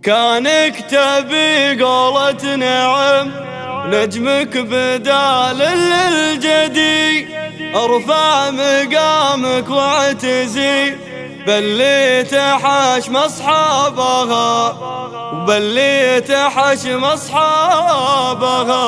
كانك تبي قولة نعم نجمك بدال للجدي، ارفع مقامك واعتزي باللي تحشم اصحابها وباللي تحشم اصحابها.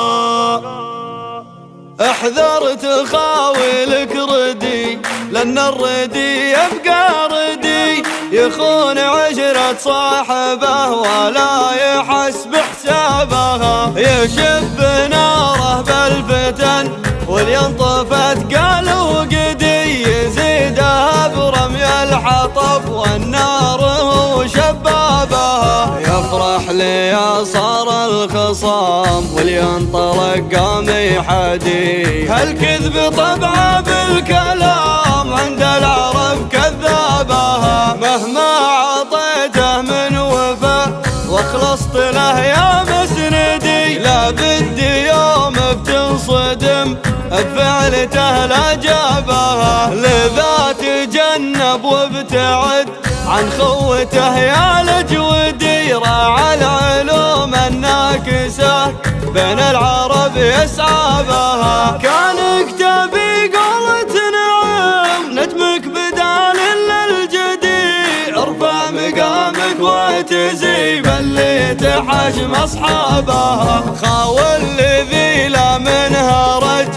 احذر تخاولك ردي لان الردي يبقى ردي، يخون عشرة صاحبه ولا يحس بحسابها. يشب ناره بالفتن ولينطفت قال وقدي، يزيدها برمي الحطب والنار هو شبابها. يفرح لي صار الخصام ولينطلق قام يحدي، هالكذب طبعه بالكلام عند العرب كذابها. مهما عطيته من وفا واخلصت له يا مسندي، لا بدي يوم بتنصدم بفعلته لا جابها. لذا تجنب وابتعد عن خوته يا لجودي، راعى العلوم الناكسة بين العرب يسعى بها. كانك تبي قولة نعم نجمك بدال للجدي، ارفع مقامك واعتزي باللي تحشم اصحابها. خاول لذي لا منها رج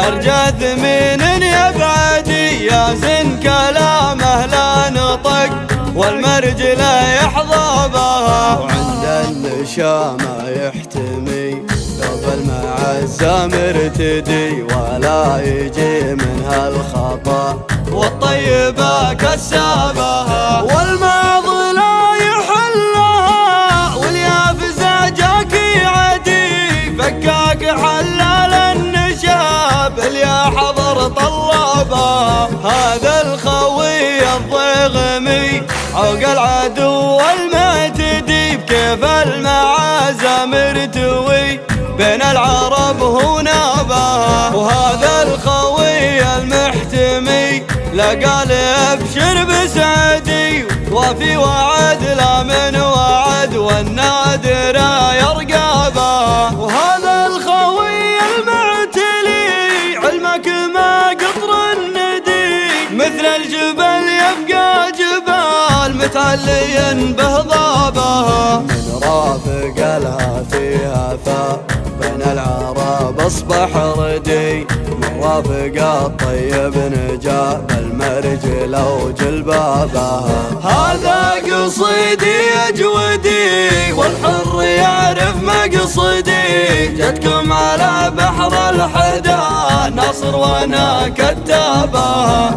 ارجى ثمين يبعدي، يا زن كلامه لا نطق والمرج لا يحظى بها. وعند النشامة يحتمي قبل مع الزمر تدي، ولا يجي منها الخطأ والطيبة كسابها. والماض لا يحلها واليافزة جاك يعدي، فكاك حلال النشاب اليا حضر طلابها. هذا الخوي الضيغمي عوق العدو المعتدي، بكيف المعازم توي بين العرب هو نابها. وهذا الخوي المحتمي لقال ابشر بسعدي، وفي وعد لا من وعد والنادر يرقابها. وهذا الخوي المعتلي علمك ما قطر الندي، مثل الجبل يبقى جبال متعلي به ضابها. من رافق لها فيها بين العرب اصبح ردي، من رافق الطيب نجا بالمرج لو جلبابها. هذا قصيدي اجودي والحر يعرف مقصدي، جتكم على بحر الحدا نصر وانا كتابها.